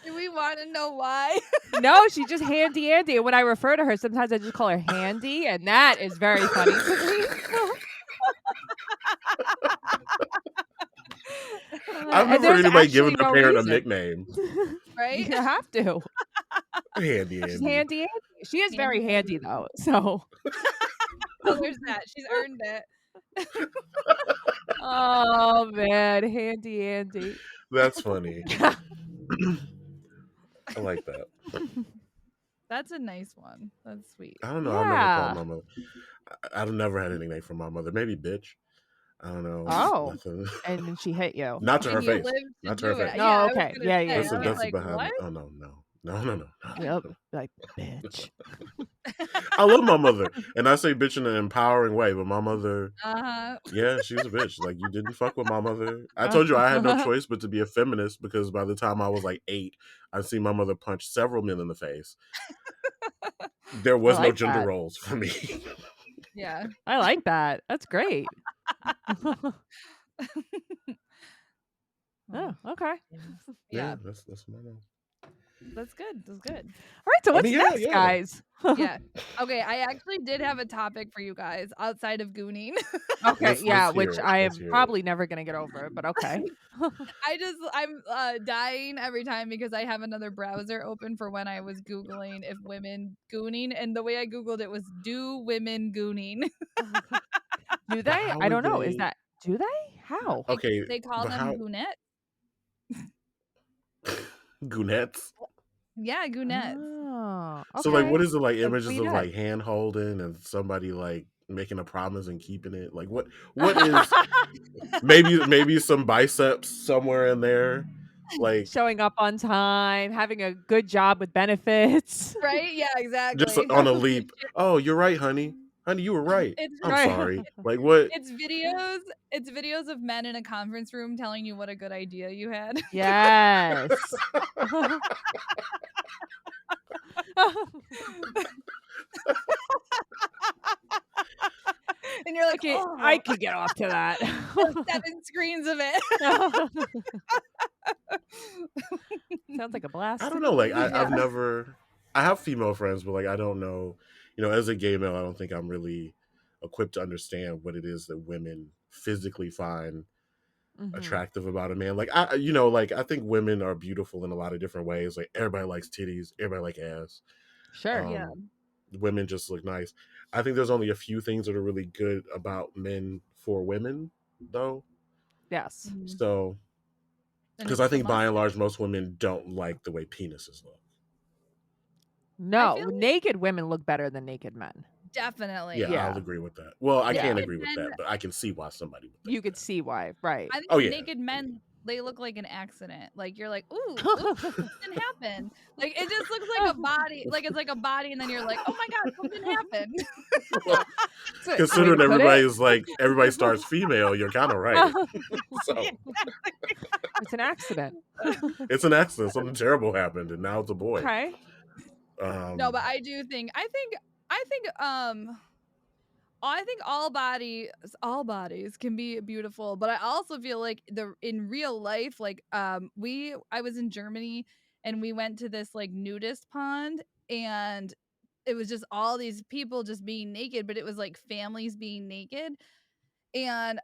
Do we want to know why? No, she's just Handy Andy. And when I refer to her, sometimes I just call her Handy, and that is very funny to me. I've And never heard there's anybody actually giving their no parent a reason. nickname. Right? You have to. Handy She's Andy. Handy Andy. She is very Handy handy though. So, So there's that. She's earned it. oh man, Handy Andy. That's funny. I like that. That's a nice one. That's sweet. I don't know. I've never called Yeah. my mother. I've never had a nickname from my mother. Maybe bitch. I don't know. Oh, Nothing. and then she hit you. Not to her And you face. lived to Not to her do face. it. No, Yeah, I was okay. gonna Yeah, say. yeah, I That's was yeah. like, behind. what? Oh no. Yep. Like, bitch. I love my mother, and I say bitch in an empowering way. But my mother, Uh-huh. yeah, she's a bitch. Like you didn't fuck with my mother. I told you I had no choice but to be a feminist because by the time I was like 8, I'd seen my mother punch several men in the face. There I was no like gender that. roles for me. Yeah. I like that. That's great. Oh, okay. Yeah. That's my mom. That's good. That's good. All right, so I what's mean, yeah, next, yeah. guys? Yeah. Okay, I actually did have a topic for you guys outside of gooning. Okay, yeah, Let's which hear it. I Let's am hear it. probably never gonna get over, but okay. I'm dying every time because I have another browser open for when I was Googling if women gooning, and the way I Googled it was do women gooning. Do But they? how I would don't know. Is they? that do they? How? Okay, They call but them how? goonettes. Goonettes. Yeah, goonettes. Oh, So like, okay. what is it like? So Images of Queen. like hand holding and somebody like making a promise and keeping it. Like what is maybe some biceps somewhere in there. Like Showing up on time, having a good job with benefits. Right? Yeah, just exactly. on a leap. Oh, you're right, honey. Honey, you were right. It's I'm Right. sorry. Like what? it's videos of men in a conference room telling you what a good idea you had. Yes. And you're like, Okay, oh, I could get off to that. there's 7 screens of it. Sounds like a blast I to don't know. Like me. I've never. I have female friends, but like I don't know. As a gay male, I don't think I'm really equipped to understand what it is that women physically find Mhm. attractive about a man. Like like I think women are beautiful in a lot of different ways. Like everybody likes titties, everybody like ass. Sure. Yeah. Women just look nice. I think there's only a few things that are really good about men for women, though. Yes. Mhm. So and Because it's I the think by and mustache. large, most women don't like the way penises look. I feel No, like naked women look better than naked men. Yeah, definitely. I'll Yeah. agree with that. Well, I can't Yeah. Naked agree with men, that, but I can see why somebody would think You could that. see why, right. I think Oh yeah. naked men, they look like an accident. Like you're like, "Ooh, oops, something happened." Like it just looks like a body, like it's like a body, and then you're like, "Oh my god, something happened." Well, That's a way to considering put it. everybody starts female, you're kind of right. So It's an accident. it's an accident. Something terrible happened, and now it's a boy. Okay. No, Um, but I think all bodies can be beautiful, but I also feel like the in real life, like I was in Germany and we went to this like nudist pond, and it was just all these people just being naked, but it was like families being naked, and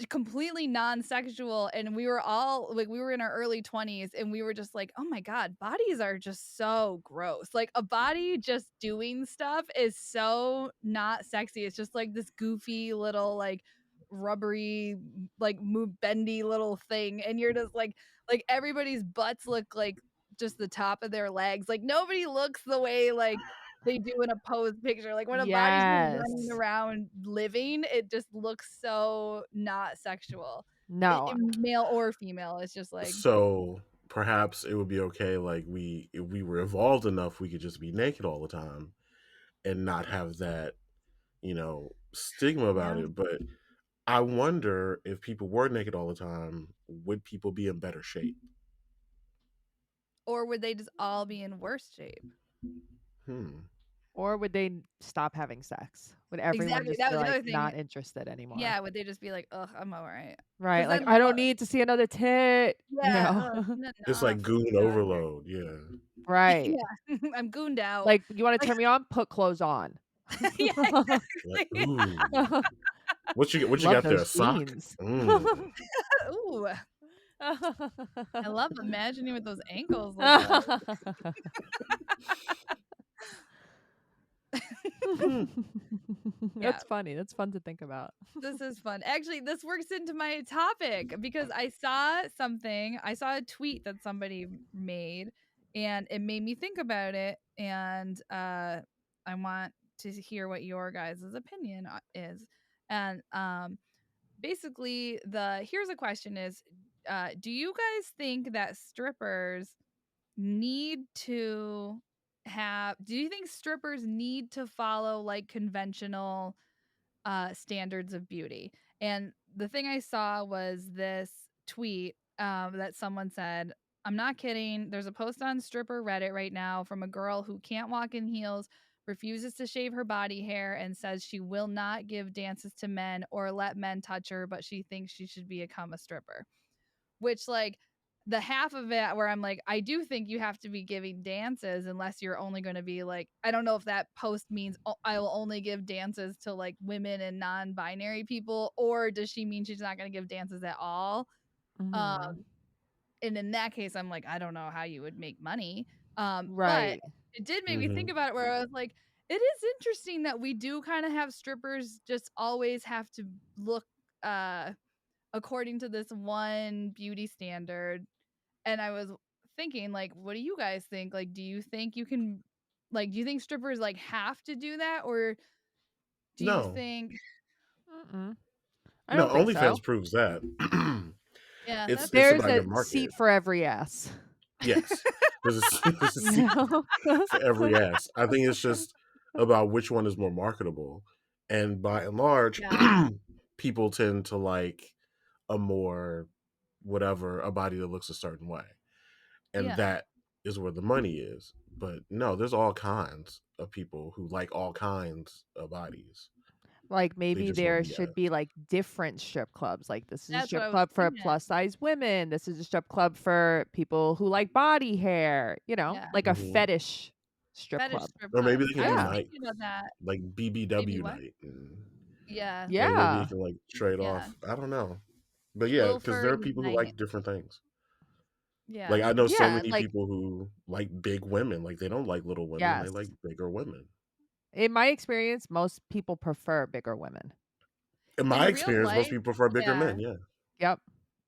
completely non-sexual, and we were all like we were in our early 20s, and we were just like, oh my god, bodies are just so gross. Like a body just doing stuff is so not sexy. It's just like this goofy little like rubbery like move bendy little thing, and you're just like everybody's butts look like just the top of their legs. Like nobody looks the way like they do in a pose picture. Like when a body's just running Yes. around living, it just looks so not sexual. No. Male or female. It's just like, so perhaps it would be okay, like if we were evolved enough, we could just be naked all the time and not have that, stigma about yeah. it. But I wonder if people were naked all the time, would people be in better shape? Or would they just all be in worse shape? Hmm. Or would they stop having sex? Would everyone Exactly. just That be was the like other thing. not interested anymore? Yeah, would they just be like, ugh, I'm all right? Right. Because Like then, I don't need to see another tit, you yeah, know. It's enough. like goon Yeah. overload. Yeah. Right. Yeah. I'm gooned out. Like you want to Like, turn me on? Put clothes on. yeah, Like, exactly. ooh. What you Love got there? A those sock? jeans. Mm. Ooh, I love imagining what those ankles look like. Yeah. That's funny. That's fun to think about. This is fun. Actually, this works into my topic because I saw something. I saw a tweet that somebody made, and it made me think about it. And I want to hear what your guys' opinion is. And basically, here's a question: is do you guys think that strippers need to do you think strippers need to follow like conventional standards of beauty? And the thing I saw was this tweet that someone said, I'm not kidding. There's a post on stripper Reddit right now from a girl who can't walk in heels, refuses to shave her body hair, and says she will not give dances to men or let men touch her, but she thinks she should become a stripper. Which, like, the half of it where I'm like, I do think you have to be giving dances unless you're only going to be like, I don't know if that post means I will only give dances to like women and non-binary people, or does she mean she's not going to give dances at all? Um, Mhm. and in that case, I'm like, I don't know how you would make money. But Right. it did make me Hmm. think about it where I was like, it is interesting that we do kind of have strippers just always have to look according to this one beauty standard. And I was thinking, like, what do you guys think? Like, do you think you can, like, do you think strippers like have to do that, or do you No. think? Mm-mm. I No, don't think so. OnlyFans proves that. Yeah, it's that's it's There's about a your market. seat for every ass. Yes. There's a You seat know? for every ass. I think it's just about which one is more marketable. And by and large, yeah, people tend to like a more whatever, a body that looks a certain way. And yeah, that is where the money is. But no, there's all kinds of people who like all kinds of bodies. Like They maybe just want there to be should asked. be like different strip clubs. Like this is a that's what strip I was club for thinking. plus size women. This is a strip club for people who like body hair, Yeah, like a Hmm. fetish strip fetish club. strip Or maybe club. they can I do was Yeah. night, thinking about that. like Maybe BBW what? night. Yeah, And maybe you Yeah. can like trade yeah. off. I don't know. But yeah, Little because there are furry people who night. like different things. Like Yeah, I know so Yeah. many Like, people who like big women. Like they don't like little women. They yes. like bigger women. In my experience, most people prefer bigger women. In my in real experience, most life. people prefer bigger Yeah, men. Yeah. Yep.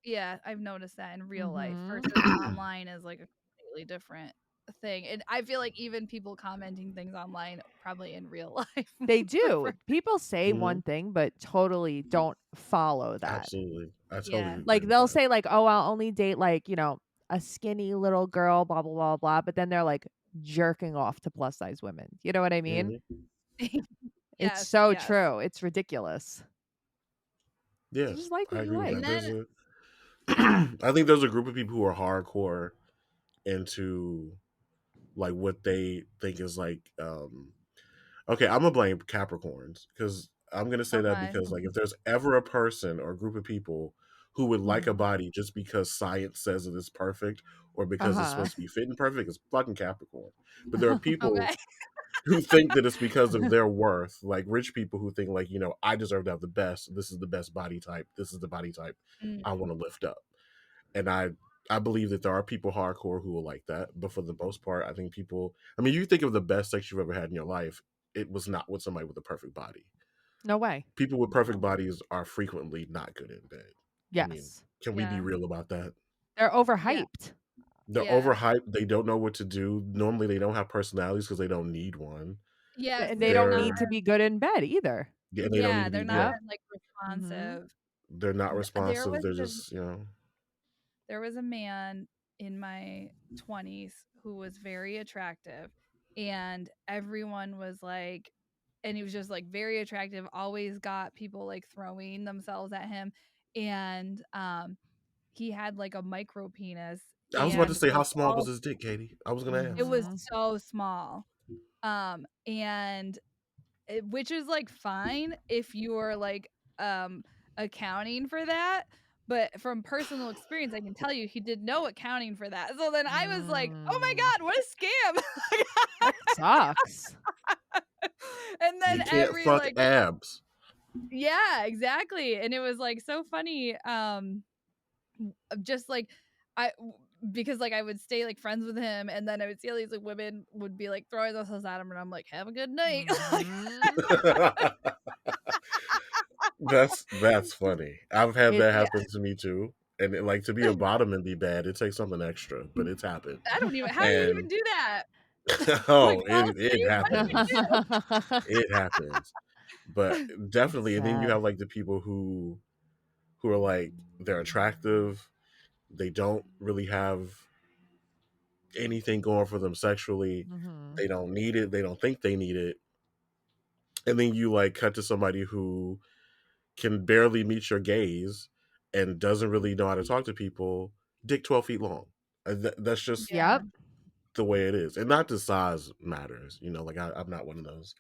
Yeah, I've noticed that in real life Mhm. versus online is like a completely different thing. And I feel like even people commenting things online probably in real life They would do. prefer. People say Mhm. one thing, but totally don't follow that. Absolutely. I totally Yeah. agree Like, with they'll that. say, like, "Oh, I'll only date, like, a skinny little girl, blah, blah, blah, blah," but then they're, like, jerking off to plus size women. You know what I mean? Mhm. It's Yes, so yes. true. It's ridiculous. Yeah, So just like I what you agree with And that. like. then I think there's a group of people who are hardcore into like what they think is like okay, I'm gonna blame Capricorns because I'm gonna say that okay. because like if there's ever a person or a group of people who would like a Mhm. body just because science says it is perfect or because it's Uh-huh. supposed to be fit and perfect, it's fucking Capricorn. But there are people Okay. who think that it's because of their worth, like rich people who think like, I deserve to have the best. This is the best body type. This is the body type Mm, I want to lift up. And I believe that there are people hardcore who will like that, but for the most part, I think people. I mean, you think of the best sex you've ever had in your life, it was not with somebody with a perfect body. No way. People with perfect no. bodies are frequently not good in bed. I mean, Yes. can we be Yeah. real about that? They're Yeah. overhyped. They're Yeah. overhyped. They don't know what to do. Normally, they don't have personalities because they don't need one. Yes, And they they're don't not need They're to be good in bed either. and they don't need yeah, to they're be. not Yeah, Yep. like Mhm. responsive. they're not There responsive. was They're a just. there was a man in my 20s who was very attractive and everyone was like and he was just like very attractive, always got people like throwing themselves at him and he had like a micro penis I was about to and say, how was small was all his dick, Katie? I was gonna it ask. was Mhm. so small. And which is like fine if you're like accounting for that, but from personal experience I can tell you he did no accounting for that. So then I was like, "Oh my Mm. god, what a scam." That sucks. And then You can't every fuck like abs. yeah, exactly. And it was like so funny just like I because like I would stay like friends with him and then I would see all these like women would be like throwing themselves at him and I'm like, "Have a good night." Like Mhm. That's funny. I've had It that yeah. happen to me too. And like to be a bottom and be bad, it takes something extra, but it's happened. I don't even how do you even And do that? Like, oh, fall it asleep? What do you happens. do? It happens. But It's definitely, and then you sad. have like the people who are like they're attractive, they don't really have anything going for them sexually, Mhm. they don't need it, they don't think they need it. And then you like cut to somebody who can barely meet your gaze and doesn't really know how to talk to people, dick 12 feet long. That's just Yeah. Yep. the way it is. And not the size matters, like I'm not one of those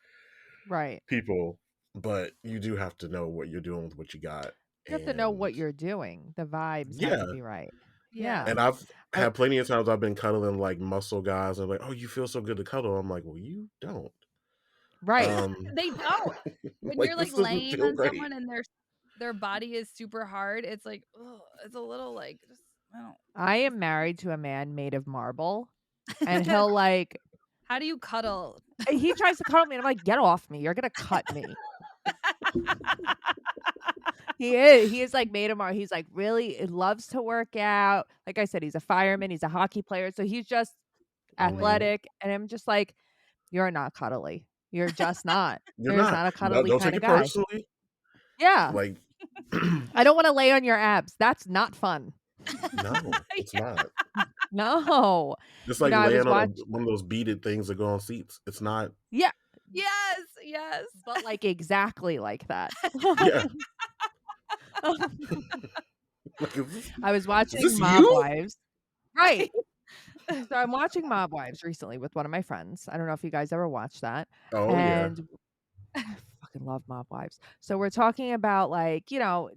Right. people, but you do have to know what you're doing with what you got. You have to know And what you're doing. The vibes have to yeah. be right. Yeah. Yeah. And I've I had plenty of times I've been cuddling like muscle guys and like, oh, you feel so good to cuddle. I'm like, well, you don't. Right. Um, They don't. When like you're, like, this doesn't laying feel on great. someone and their body is super hard, it's like, ugh, it's a little, like, just I don't I just am married to a man made of marble, and That's he'll, like how do you cuddle? he tries to cuddle me, and I'm like, "Get off me. You're gonna cut me." He is, like, made of marble. He's, like, really loves to work out. Like I said, he's a fireman, he's a hockey player, so he's just Oh, wait. Mhm. athletic, and I'm just like, "You're not cuddly. You're just not. You're You're just not. not a No, cuddly don't take kinda it guy." personally. Yeah. Like, I don't wanna lay on your abs. That's not fun. no, it's Yeah. not. No. It's like I was laying on watch one of those beaded things that go on seats. It's not. Yeah, Yes, yes. but, like, exactly like that. Yeah. Like, I was is watching this Mob you? Wives. Right. So I'm watching Mob Wives recently with one of my friends. I don't know if you guys ever watched that, Oh yeah. and I fucking love Mob Wives. So we're talking about, like,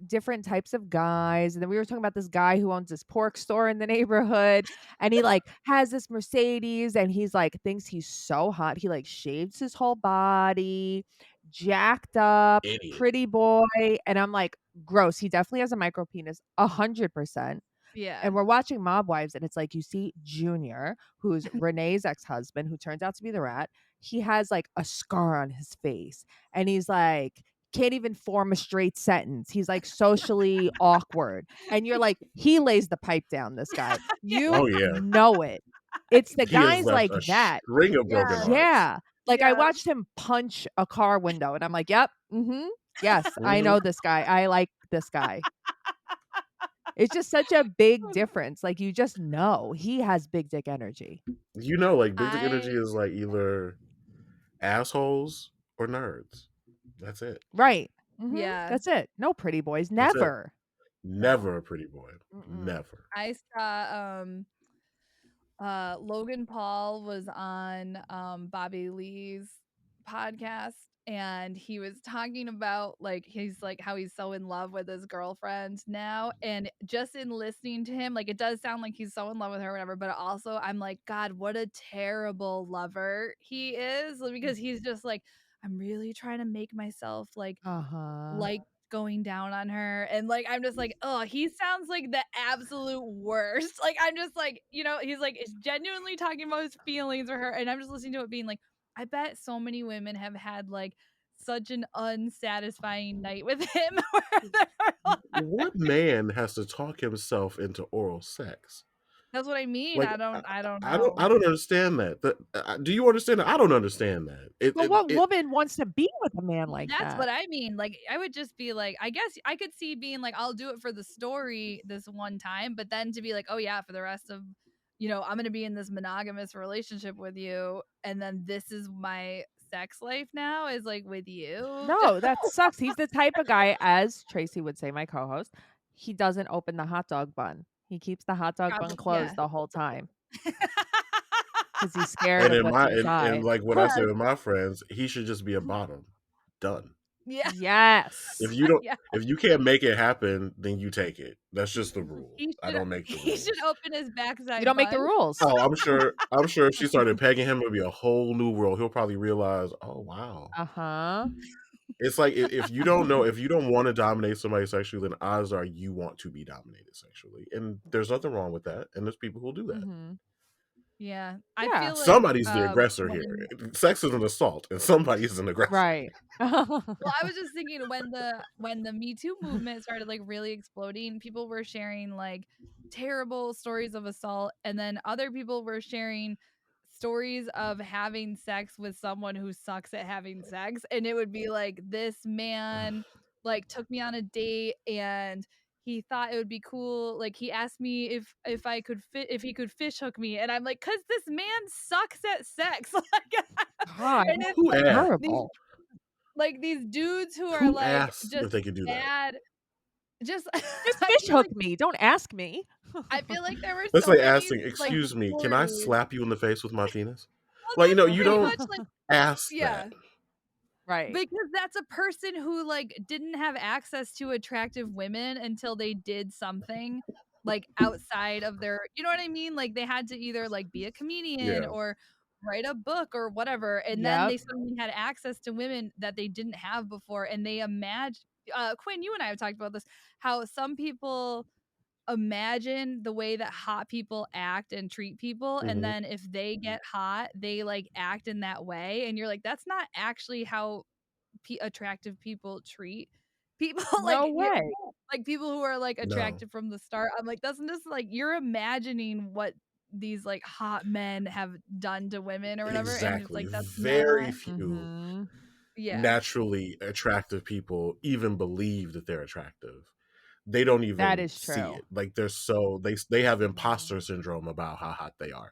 different types of guys, and then we were talking about this guy who owns this pork store in the neighborhood, and he, like, has this Mercedes, and he's, like, thinks he's so hot. He, like, shaves his whole body, jacked up, Idiot. pretty boy, and I'm like, "Gross." He definitely has a micro penis, 100%. Yeah. And we're watching Mob Wives, and it's like you see Junior, who's Renee's ex-husband, who turns out to be the rat. He has like a scar on his face, and he's like can't even form a straight sentence. He's like socially awkward. And you're like, he lays the pipe down, this guy. Yeah. You Oh yeah, know it. It's the he has guys left like a that. string of broken Yes. hearts. Yeah. Like I Yes. watched him punch a car window and I'm like, yep, yes, I Mhm. know this guy. I like this guy. It's just such a big difference. Like you just know he has big dick energy. You know, like big dick energy I is like either assholes or nerds. That's it. Right. yeah. That's it. No pretty boys. That's it. Never. Never a pretty boy. Mm-mm. Never. I saw Logan Paul was on Bobby Lee's podcast, and he was talking about like he's like how he's so in love with his girlfriend now, and just in listening to him, like it does sound like he's so in love with her or whatever, but also I'm like, God, what a terrible lover he is, because he's just like, I'm really trying to make myself like going down on her, and like I'm just like, oh, he sounds like the absolute worst. Like I'm just like, he's like is genuinely talking about his feelings for her, and I'm just listening to it being like, I bet so many women have had like such an unsatisfying night with him where they're like, What man has to talk himself into oral sex? that's what I mean. Like I don't I know. don't understand that. Do you understand that? I don't understand that. But what woman wants to be with a man like That's that? what I mean. Like, I would just be like, I guess I could see being like, I'll do it for the story this one time, but then to be like, oh yeah, for the rest of, I'm going to be in this monogamous relationship with you, and then this is my sex life now is like with you. No, that sucks. He's the type of guy, as Tracy would say, my co-host, he doesn't open the hot dog bun. He keeps the hot dog bun closed the whole time because he's scared And of in what's my inside. and like what I say with my friends, he should just be a bottom. Done. Yeah. Yes. If you don't, Yeah. if you can't make it happen, then you take it. That's just the rule. I don't make the rules. He should open his backside. You don't make the rules. Oh, I'm sure if she started pegging him, it'd be a whole new world. He'll probably realize, oh wow. It's like if you don't want to dominate somebody sexually, then odds are you want to be dominated sexually, and there's nothing wrong with that. And there's people who'll do that. Yeah, I feel like somebody's the aggressor here. Sex is an assault, and somebody is an aggressor. Right. Well, I was just thinking when the Me Too movement started like really exploding, people were sharing like terrible stories of assault, and then other people were sharing stories of having sex with someone who sucks at having sex, and it would be like, this man like took me on a date and he thought it would be cool, like he asked me if he could fish hook me, and I'm like, cuz this man sucks at sex. God, and it's Who like terrible. these dudes who are Who like asked just if they could do that? bad. Just fish hook me. Don't ask me. I feel like there were That's so like many, asking, excuse me, can I stories. slap you in the face with my penis? Well, Like, that's you pretty don't much, like, ask yeah. that. Right. Because that's a person who like didn't have access to attractive women until they did something like outside of their, you know what I mean? Like they had to either like be a comedian Yeah. or write a book or whatever, and then they suddenly had access to women that they didn't have before, and they imagine, Quinn, you and I have talked about this, how some people imagine the way that hot people act and treat people, and then if they get hot, they like act in that way, and you're like, that's not actually how attractive people treat people. Like No way. like people who are like No. attractive from the start. I'm like, that's just like, you're imagining what these like hot men have done to women or whatever, and it's Exactly. like, that's Very not few yeah. naturally attractive people even believe that they're attractive. They don't even That is see true. it. Like they have imposter syndrome about how hot they are.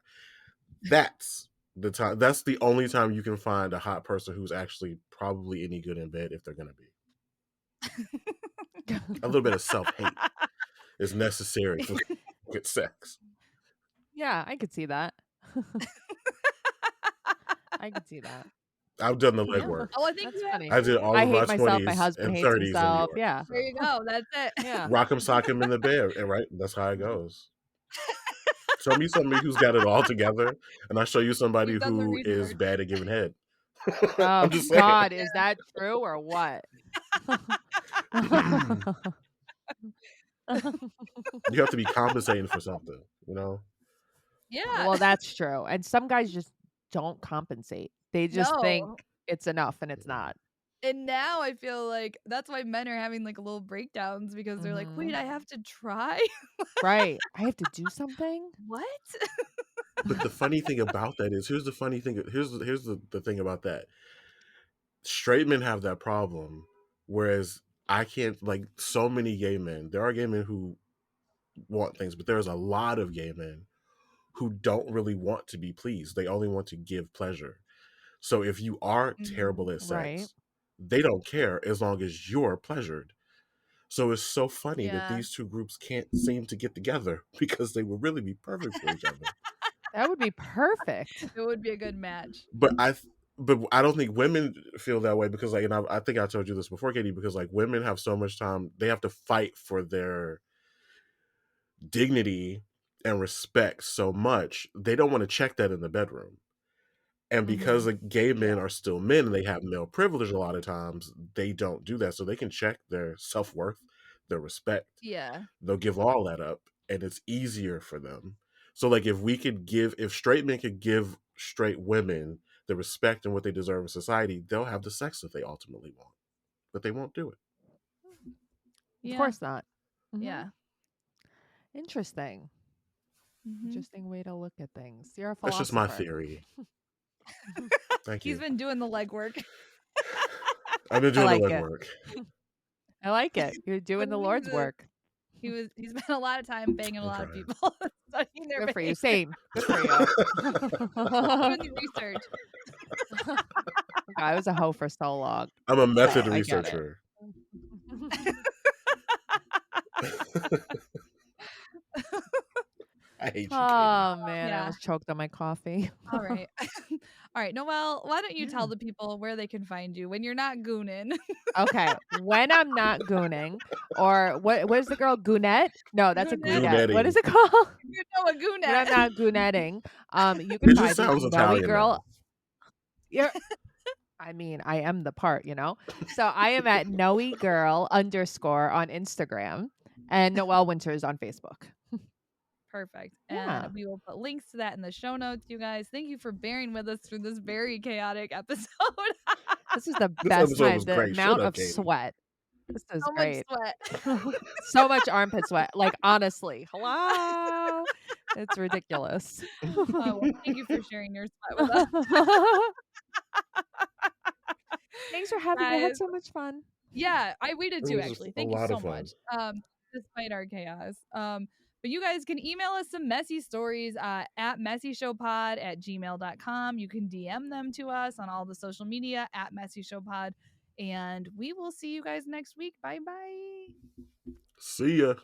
That's the time. That's the only time you can find a hot person who's actually probably any good in bed, if they're gonna be. A little bit of self-hate is necessary for good sex. Yeah, I could see that. I could see that. I've done the legwork. Oh, I think That's funny. I did all I of hate my myself. 20s My husband and hates 30s in New himself. York. Yeah. there you go. That's it. Yeah. Rock him, sock him in the bed, and right, that's how it goes. Show me somebody who's got it all together, and I'll show you somebody You've done the who is research. bad at giving head. Oh I'm just saying. God, is that true or what? You have to be compensating for something, you know? Yeah. Well, that's true. And some guys just don't compensate. They just think No. it's enough and it's not. And now I feel like that's why men are having like little breakdowns because they're like, wait, Mhm. I have to try. Right. I have to do something? What? But the funny thing about that is, here's the funny thing. Here's the thing about that. Straight men have that problem, whereas I can't, like, so many gay men. There are gay men who want things, but there's a lot of gay men who don't really want to be pleased. They only want to give pleasure. So if you are terrible at Right. sex, they don't care as long as you're pleasured. So it's so funny that Yeah. these two groups can't seem to get together because they would really be perfect for each other. That would be perfect. It would be a good match. But I don't think women feel that way because, like, and I think I told you this before, Katie, because like women have so much time, they have to fight for their dignity and respect so much, they don't want to check that in the bedroom. And because Mhm. like gay men Yeah. are still men and they have male privilege a lot of times, they don't do that. So they can check their self-worth, their respect. Yeah. They'll give all that up and it's easier for them. So like if straight men could give straight women the respect and what they deserve in society, they'll have the sex that they ultimately want. But they won't do it. Of Yeah. course not. Mhm. Yeah. Interesting. Mhm. Interesting way to look at things. You're a That's just my philosopher. theory. Thank He's you. been doing the legwork. I've been I doing the like it. legwork. I like it. You're doing the Lord's work. He's spent a lot of time banging a I'm lot of trying. people, studying their Good for you. behavior, Same. Good for you. doing the research. I was a hoe for so long. I'm a So method I get it. researcher. I hate you, Katie. Oh man, I Yeah. almost choked on my coffee. All right. All right, Noelle, why don't you tell Yeah. the people where they can find you when you're not gooning? Okay, when I'm not gooning, or what is the girl Goonette? No, that's a Goonette? Goonette. What is Goonetting. it called? You know a When I'm goonette. not goonetting, you can It just find me sounds Noe Italian Girl. though. You're, I mean, I am the part, you know. So I am at Noe Girl _ on Instagram, and Noelle Winters on Facebook. Perfect. And Yeah, we will put links to that in the show notes, you guys. Thank you for bearing with us through this very chaotic episode. this is the This best episode time. was The great. Shut amount up, of Katie. sweat. This is So much great. sweat. So much armpit sweat. Like honestly, hello. It's ridiculous. Oh, well, thank you for sharing your sweat with us, Thanks for having me. I had guys. so much fun. Yeah, we did It too, was just actually. a Thank you lot so of fun. much. Despite our chaos. But you guys can email us some messy stories at messyshowpod@gmail.com. You can DM them to us on all the social media at messyshowpod. And we will see you guys next week. Bye bye. See ya.